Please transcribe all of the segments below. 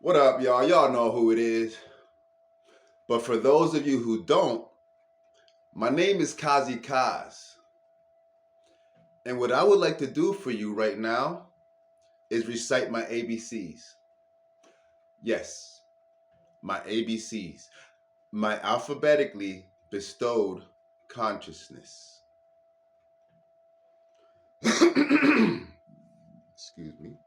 What up, y'all? Y'all know who it is. But for those of you who don't, my name is Kazi Kaz. And what I would like to do for you right now is recite my ABCs. Yes, my ABCs. My alphabetically bestowed consciousness. Excuse me.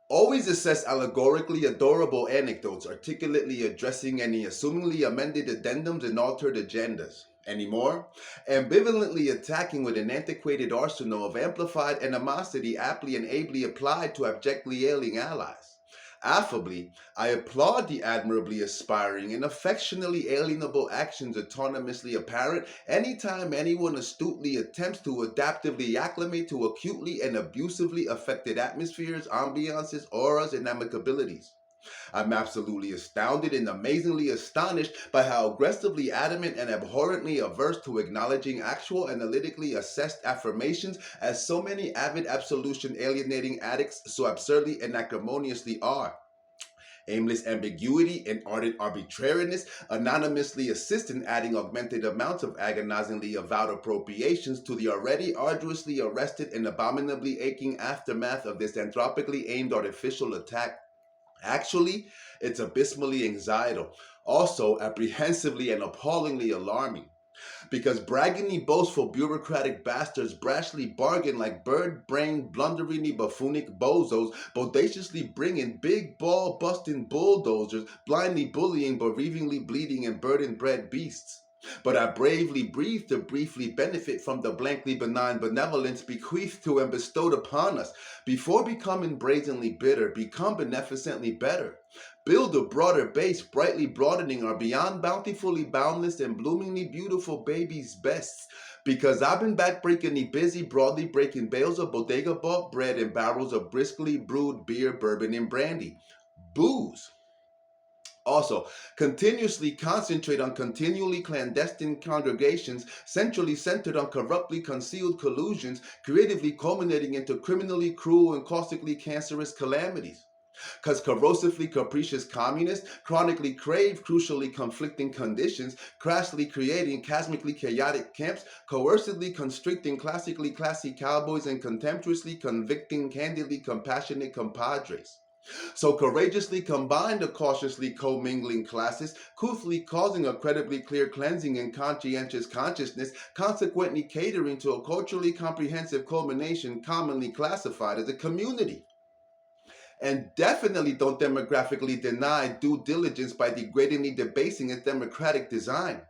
Always assess allegorically adorable anecdotes articulately addressing any assumingly amended addendums and altered agendas. Anymore, ambivalently attacking with an antiquated arsenal of amplified animosity aptly and ably applied to abjectly ailing allies. Affably, I applaud the admirably aspiring and affectionately alienable actions autonomously apparent anytime anyone astutely attempts to adaptively acclimate to acutely and abusively affected atmospheres, ambiances, auras, and amicabilities. I'm absolutely astounded and amazingly astonished by how aggressively adamant and abhorrently averse to acknowledging actual analytically assessed affirmations as so many avid absolution alienating addicts so absurdly and acrimoniously are. Aimless ambiguity and ardent arbitrariness anonymously assist in adding augmented amounts of agonizingly avowed appropriations to the already arduously arrested and abominably aching aftermath of this anthropically aimed artificial attack. Actually, it's abysmally anxietal, also apprehensively and appallingly alarming. Because braggingly boastful bureaucratic bastards brashly bargain like bird-brained blunderingly buffoonic bozos, bodaciously bringing big ball busting bulldozers, blindly bullying bereavingly bleeding and burden-bred beasts. But I bravely breathe to briefly benefit from the blankly benign benevolence bequeathed to and bestowed upon us. Before becoming brazenly bitter, become beneficently better. Build a broader base, brightly broadening our beyond bountifully boundless and bloomingly beautiful baby's bests. Because I've been backbreakingly busy, broadly breaking bales of bodega bought bread and barrels of briskly brewed beer, bourbon, and brandy. Booze. Also, continuously concentrate on continually clandestine congregations, centrally centered on corruptly concealed collusions, creatively culminating into criminally cruel and caustically cancerous calamities. Because corrosively capricious communists chronically crave crucially conflicting conditions, crassly creating cosmically chaotic camps, coercively constricting classically classy cowboys, and contemptuously convicting candidly compassionate compadres. So courageously combine the cautiously commingling classes, couthly causing a credibly clear cleansing and conscientious consciousness, consequently catering to a culturally comprehensive culmination commonly classified as a community. And definitely don't demographically deny due diligence by degradingly debasing its democratic design.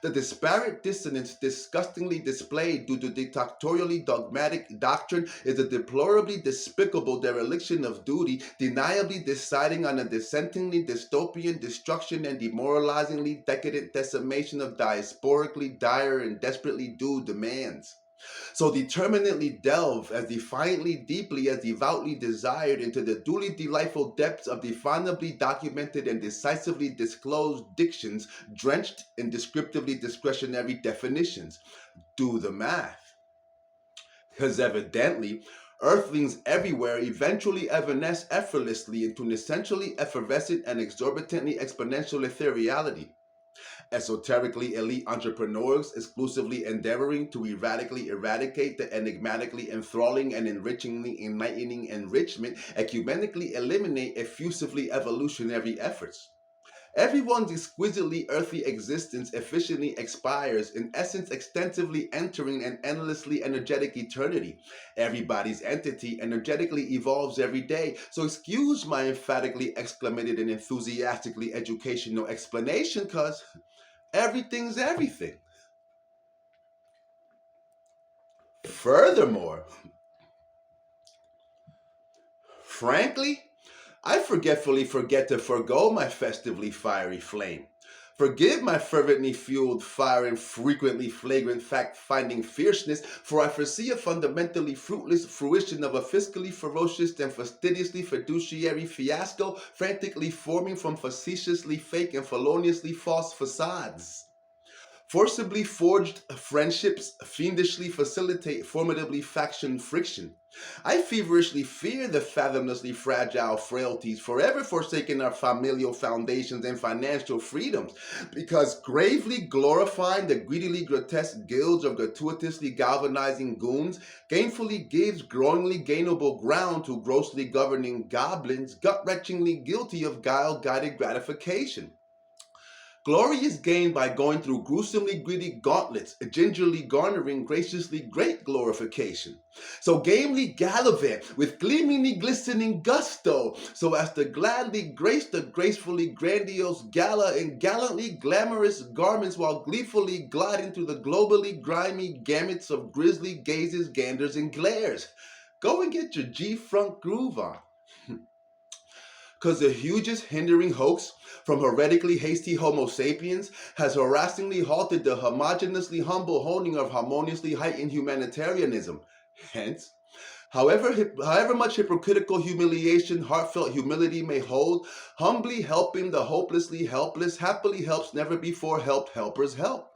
The disparate dissonance disgustingly displayed due to dictatorially dogmatic doctrine is a deplorably despicable dereliction of duty, deniably deciding on a dissentingly dystopian destruction and demoralizingly decadent decimation of diasporically dire and desperately due demands. So determinately delve as defiantly deeply as devoutly desired into the duly delightful depths of definably documented and decisively disclosed dictions drenched in descriptively discretionary definitions. Do the math. Because evidently, earthlings everywhere eventually evanesce effortlessly into an essentially effervescent and exorbitantly exponential ethereality. Esoterically elite entrepreneurs exclusively endeavoring to erratically eradicate the enigmatically enthralling and enrichingly enlightening enrichment, ecumenically eliminate effusively evolutionary efforts. Everyone's exquisitely earthly existence efficiently expires, in essence, extensively entering an endlessly energetic eternity. Everybody's entity energetically evolves every day, so excuse my emphatically exclamated and enthusiastically educational explanation, cuz everything's everything. Furthermore, frankly, I forgetfully forget to forego my festively fiery flame. Forgive my fervently fueled fire and frequently flagrant fact-finding fierceness, for I foresee a fundamentally fruitless fruition of a fiscally ferocious and fastidiously fiduciary fiasco, frantically forming from facetiously fake and feloniously false facades. Forcibly forged friendships fiendishly facilitate formidably faction friction. I feverishly fear the fathomlessly fragile frailties forever forsaking our familial foundations and financial freedoms, because gravely glorifying the greedily grotesque guilds of gratuitously galvanizing goons gainfully gives growingly gainable ground to grossly governing goblins gut-wrenchingly guilty of guile-guided gratification. Glory is gained by going through gruesomely gritty gauntlets, gingerly garnering graciously great glorification. So gamely gallivant with gleamingly glistening gusto, so as to gladly grace the gracefully grandiose gala in gallantly glamorous garments while gleefully gliding through the globally grimy gamuts of grisly gazes, ganders, and glares. Go and get your G-Front groove on. Because the hugest hindering hoax from heretically hasty Homo sapiens has harassingly halted the homogeneously humble honing of harmoniously heightened humanitarianism. Hence, however much hypocritical humiliation heartfelt humility may hold, humbly helping the hopelessly helpless happily helps never before helped helpers help.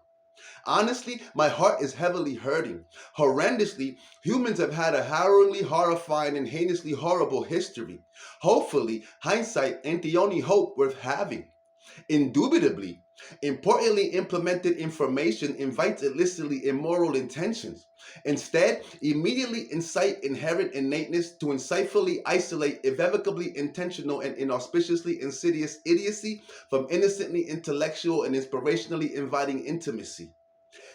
Honestly, my heart is heavily hurting. Horrendously, humans have had a harrowingly horrifying and heinously horrible history. Hopefully, hindsight ain't the only hope worth having. Indubitably, importantly implemented information invites illicitly immoral intentions. Instead, immediately incite inherent innateness to insightfully isolate irrevocably intentional and inauspiciously insidious idiocy from innocently intellectual and inspirationally inviting intimacy.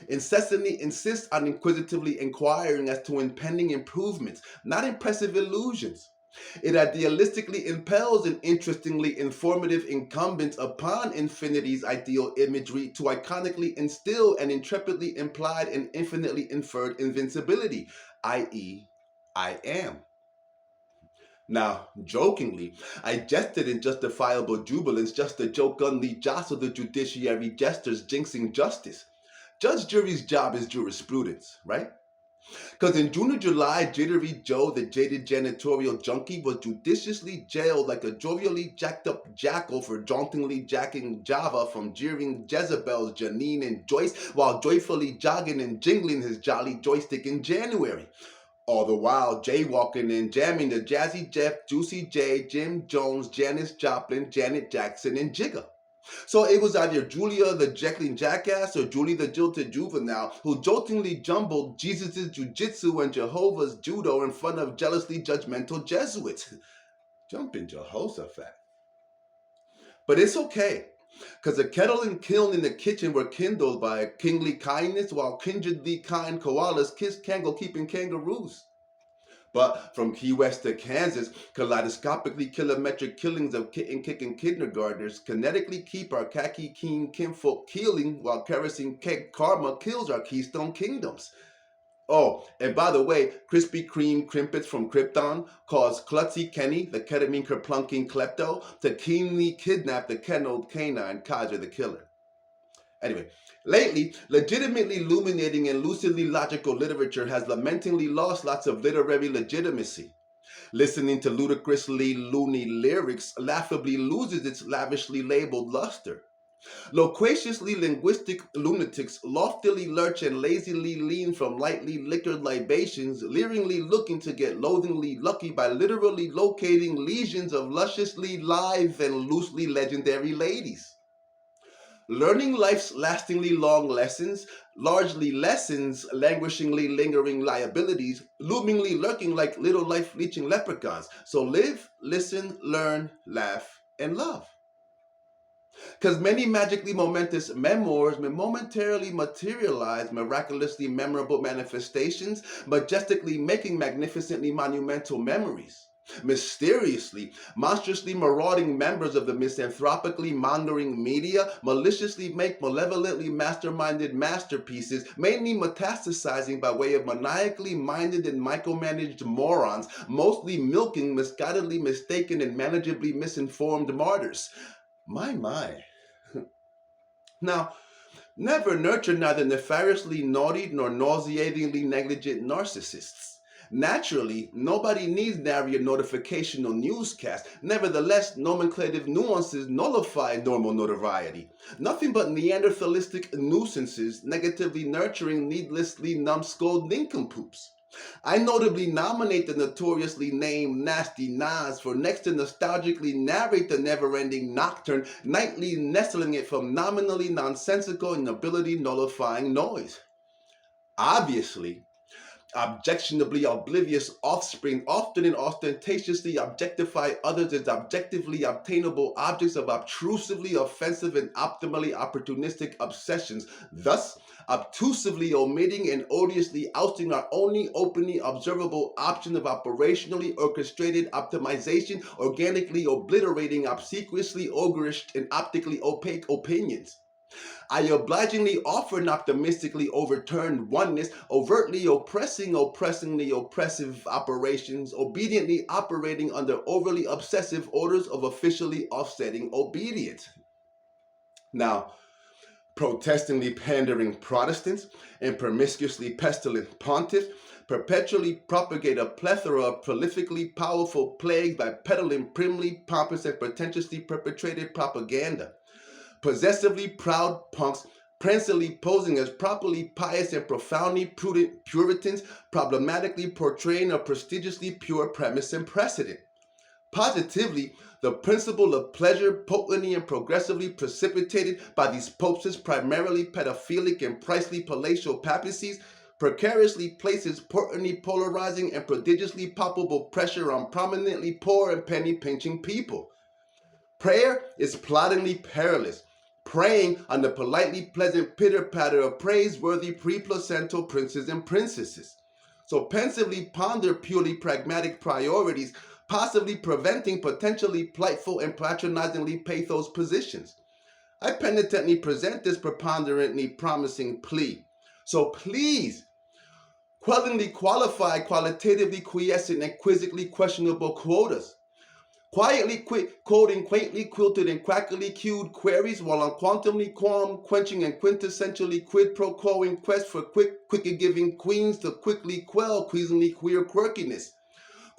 Incessantly insists on inquisitively inquiring as to impending improvements, not impressive illusions. It idealistically impels an interestingly informative incumbents upon infinity's ideal imagery to iconically instill an intrepidly implied and infinitely inferred invincibility, i.e., I am. Now, jokingly, I jested in justifiable jubilance just to jokingly jostle the judiciary jesters jinxing justice. Judge jury's job is jurisprudence, right? Because in June or July, Jittery Joe, the jaded janitorial junkie, was judiciously jailed like a jovially jacked up jackal for jauntily jacking Java from jeering Jezebels Janine and Joyce while joyfully jogging and jingling his jolly joystick in January. All the while jaywalking and jamming the Jazzy Jeff, Juicy J, Jim Jones, Janis Joplin, Janet Jackson, and Jigga. So it was either Julia the Jekyll jackass or Julie the jilted juvenile who joltingly jumbled Jesus' jujitsu and Jehovah's judo in front of jealously judgmental Jesuits. Jumping Jehoshaphat. But it's okay, because the kettle and kiln in the kitchen were kindled by kingly kindness while kindredly kind koalas kissed kango keeping kangaroos. But from Key West to Kansas, kaleidoscopically kilometric killings of kitten kicking kindergartners kinetically keep our khaki keen kinfolk keeling while kerosene keg karma kills our keystone kingdoms. Oh, and by the way, Krispy Kreme crimpets from Krypton cause Klutzy Kenny, the ketamine kerplunking klepto, to keenly kidnap the kenneled canine Kaiser the killer. Anyway, lately, legitimately illuminating and lucidly logical literature has lamentingly lost lots of literary legitimacy. Listening to ludicrously loony lyrics laughably loses its lavishly labeled luster. Loquaciously linguistic lunatics loftily lurch and lazily lean from lightly liquored libations, leeringly looking to get loathingly lucky by literally locating legions of lusciously live and loosely legendary ladies. Learning life's lastingly long lessons, largely lessons, languishingly lingering liabilities, loomingly lurking like little life leeching leprechauns. So live, listen, learn, laugh, and love. Because many magically momentous memoirs may momentarily materialize miraculously memorable manifestations, majestically making magnificently monumental memories. Mysteriously, monstrously marauding members of the misanthropically mongering media maliciously make malevolently masterminded masterpieces, mainly metastasizing by way of maniacally minded and micromanaged morons, mostly milking misguidedly mistaken and manageably misinformed martyrs. My. Now, never nurture neither nefariously naughty nor nauseatingly negligent narcissists. Naturally, nobody needs nary a notificational newscast. Nevertheless, nomenclative nuances nullify normal notoriety. Nothing but Neanderthalistic nuisances negatively nurturing needlessly numbskulled nincompoops. I notably nominate the notoriously named Nasty Nas for next to nostalgically narrate the never-ending nocturne, nightly nestling it from nominally nonsensical and ability nullifying noise. Obviously, objectionably oblivious offspring often and ostentatiously objectify others as objectively obtainable objects of obtrusively offensive and optimally opportunistic obsessions, thus obtusively omitting and odiously ousting our only openly observable option of operationally orchestrated optimization, organically obliterating obsequiously ogreish and optically opaque opinions. I obligingly offer an optimistically overturned oneness, overtly oppressingly oppressive operations, obediently operating under overly obsessive orders of officially offsetting obedience. Now, protestingly pandering Protestants and promiscuously pestilent pontiffs perpetually propagate a plethora of prolifically powerful plagues by peddling primly pompous and pretentiously perpetrated propaganda. Possessively proud punks, prancily posing as properly pious and profoundly prudent Puritans, problematically portraying a prestigiously pure premise and precedent. Positively, the principle of pleasure, potently and progressively precipitated by these popes' primarily pedophilic and pricely palatial papacies, precariously places potently polarizing and prodigiously palpable pressure on prominently poor and penny-pinching people. Prayer is ploddingly perilous, preying on the politely pleasant pitter-patter of praiseworthy pre-placental princes and princesses. So pensively ponder purely pragmatic priorities, possibly preventing potentially plightful and patronizingly pathos positions. I penitently present this preponderantly promising plea. So please, quellingly qualified, qualitatively quiescent, and quizzically questionable quotas. Quietly quoting quaintly quilted and quackily cued queries while on quantumly qualm quenching and quintessentially quid pro quoing quest for quicker giving queens to quickly quell queasonly queer quirkiness.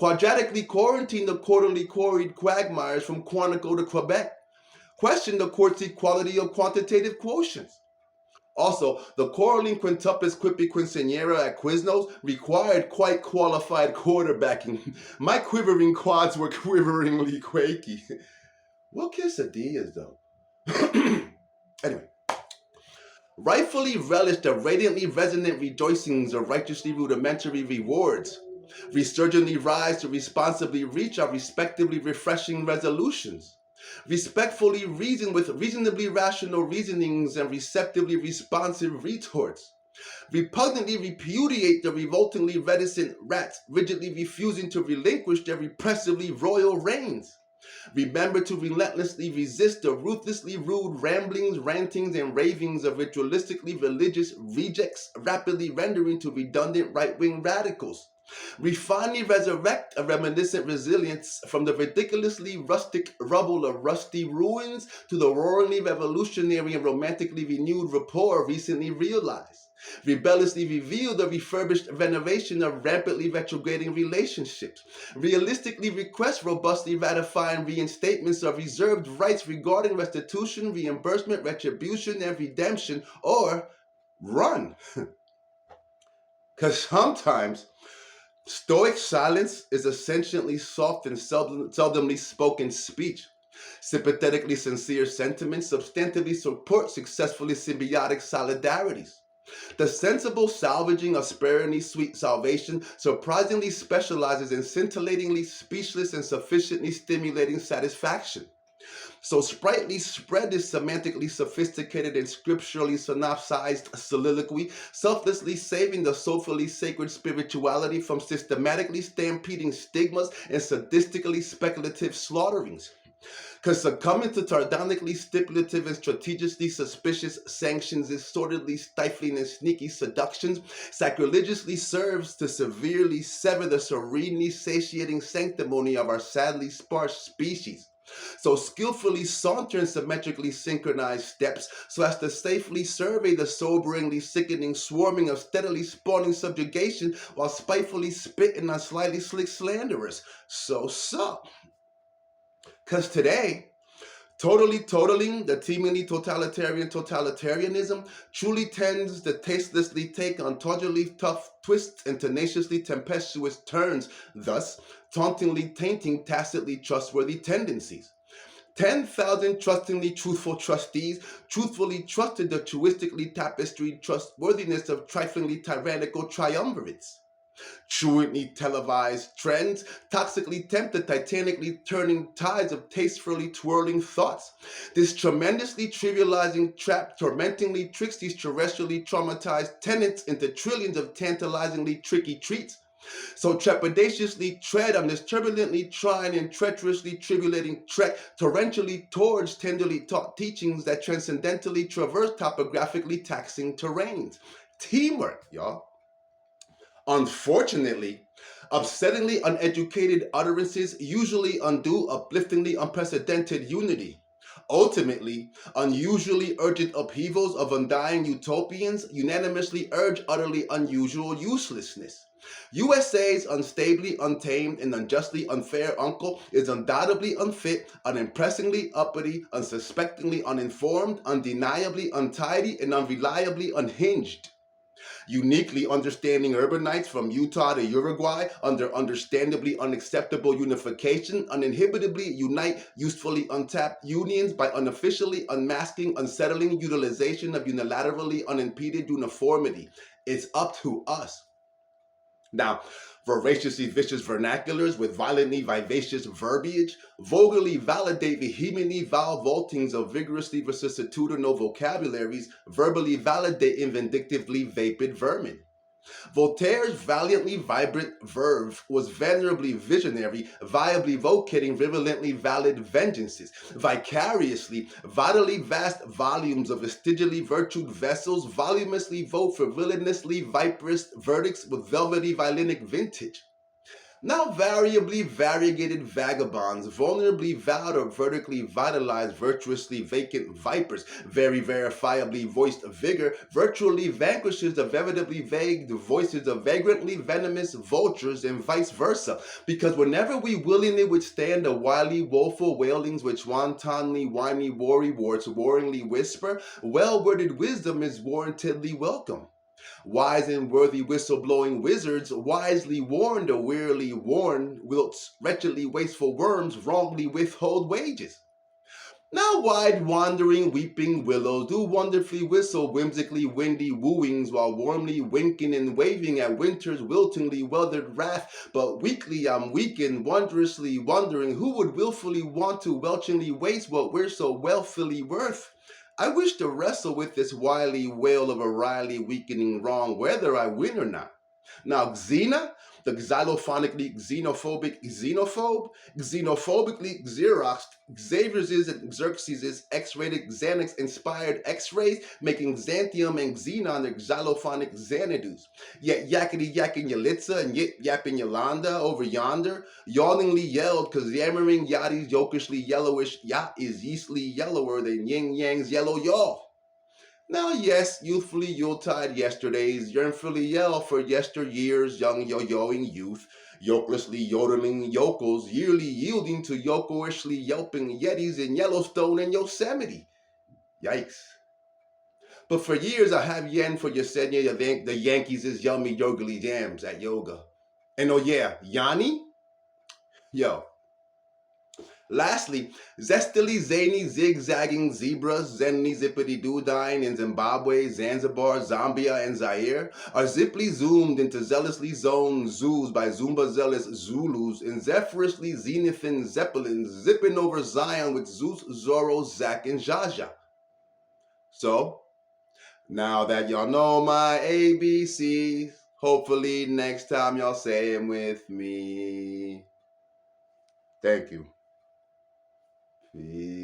Quadratically quarantine the quarterly quarried quagmires from Quantico to Quebec. Question the court's equality of quantitative quotients. Also, the quarreling quintuplets quinseniera at Quiznos required quite qualified quarterbacking. My quivering quads were quiveringly quaky. What quesadillas, though? Anyway, rightfully relish the radiantly resonant rejoicings of righteously rudimentary rewards. Resurgently rise to responsibly reach our respectively refreshing resolutions. Respectfully reason with reasonably rational reasonings and receptively responsive retorts. Repugnantly repudiate the revoltingly reticent rats, rigidly refusing to relinquish their repressively royal reigns. Remember to relentlessly resist the ruthlessly rude ramblings, rantings, and ravings of ritualistically religious rejects, rapidly rendering to redundant right-wing radicals. We finally resurrect a reminiscent resilience from the ridiculously rustic rubble of rusty ruins to the roaringly revolutionary and romantically renewed rapport recently realized. Rebelliously reveal the refurbished veneration of rampantly retrograding relationships. Realistically request robustly ratifying reinstatements of reserved rights regarding restitution, reimbursement, retribution, and redemption, or run. Because sometimes Stoic silence is essentially soft and seldomly spoken speech. Sympathetically sincere sentiments substantively support successfully symbiotic solidarities. The sensible salvaging of sparingly sweet salvation surprisingly specializes in scintillatingly speechless and sufficiently stimulating satisfaction. So sprightly spread this semantically sophisticated and scripturally synopsized soliloquy, selflessly saving the soulfully sacred spirituality from systematically stampeding stigmas and sadistically speculative slaughterings. Because succumbing to sardonically stipulative and strategically suspicious sanctions is sordidly stifling and sneaky seductions, sacrilegiously serves to severely sever the serenely satiating sanctimony of our sadly sparse species. So skillfully saunter in symmetrically synchronized steps so as to safely survey the soberingly sickening swarming of steadily spawning subjugation while spitefully spitting on slightly slick slanderers. So. Because today, Totally totaling the teemingly totalitarianism truly tends to tastelessly take on tawdrily tough twists and tenaciously tempestuous turns, thus tauntingly tainting tacitly trustworthy tendencies. 10,000 trustingly truthful trustees truthfully trusted the truistically tapestried trustworthiness of triflingly tyrannical triumvirates. Truantly televised trends toxically tempt the titanically turning tides of tastefully twirling thoughts. This tremendously trivializing trap tormentingly tricks these terrestrially traumatized tenants into trillions of tantalizingly tricky treats. So trepidatiously tread on this turbulently trying and treacherously tribulating trek torrentially towards tenderly taught teachings that transcendentally traverse topographically taxing terrains. Teamwork, y'all. Unfortunately, upsettingly uneducated utterances usually undo upliftingly unprecedented unity. Ultimately, unusually urgent upheavals of undying utopians unanimously urge utterly unusual uselessness. USA's unstably untamed and unjustly unfair uncle is undoubtedly unfit, unimpressingly uppity, unsuspectingly uninformed, undeniably untidy, and unreliably unhinged. Uniquely understanding urbanites from Utah to Uruguay under understandably unacceptable unification, uninhibitably unite usefully untapped unions by unofficially unmasking unsettling utilization of unilaterally unimpeded uniformity. It's up to us. Now, voraciously vicious vernaculars with violently vivacious verbiage vulgarly validate vehemently vile vaultings of vigorously vicissitudinal vocabularies, verbally validating vindictively vapid vermin. Voltaire's valiantly vibrant verve was venerably visionary, viably vocating virulently valid vengeances, vicariously, vitally vast volumes of vestigally virtued vessels voluminously vote for villainously viperous verdicts with velvety violinic vintage. Now variably variegated vagabonds, vulnerably vowed or vertically vitalized, virtuously vacant vipers, very verifiably voiced vigor, virtually vanquishes the veritably vague voices of vagrantly venomous vultures and vice versa. Because whenever we willingly withstand the wily, woeful wailings which wantonly, whiny, worrywarts warringly whisper, well-worded wisdom is warrantedly welcome. Wise and worthy whistleblowing wizards wisely warn the wearily warned, whilst wretchedly wasteful worms wrongly withhold wages. Now wide wandering weeping willows do wonderfully whistle whimsically windy wooings while warmly winking and waving at winter's wiltingly weathered wrath, but weakly I'm weakened, wondrously wondering who would willfully want to welchingly waste what we're so wealthily worth. I wish to wrestle with this wily wail of a wryly weakening wrong, whether I win or not. Now, Xena, the xylophonically xenophobic xenophobe, xenophobically Xeroxed, Xavier's and Xerxes' X-rated Xanax inspired X-rays, making Xanthium and Xenon their xylophonic Xanadus. Yet yakety yakking Yalitza and yip yapping Yolanda over yonder, yawningly yelled, cause yammering Yachty's yokishly yellowish yacht is yeastly yellower than Yin Yang's yellow yaw. Now, yes, youthfully Yuletide yesterdays yearnfully yell for yesteryear's young yo-yoing youth, yokelessly yodeling yokels yearly yielding to yokelishly yelping yetis in Yellowstone and Yosemite. Yikes. But for years I have yen for Yesenia the Yankees' yummy yogurtly jams at yoga. And oh yeah, Yanni? Yo, lastly, zestily zany zigzagging zebras, zenly zippity doodine in Zimbabwe, Zanzibar, Zambia, and Zaire are ziply zoomed into zealously zoned zoos by Zumba zealous Zulus and zephyrusly zenithin zeppelins zipping over Zion with Zeus, Zorro, Zach, and Jaja. So, now that y'all know my ABCs, hopefully next time y'all say them with me. Thank you. Peace.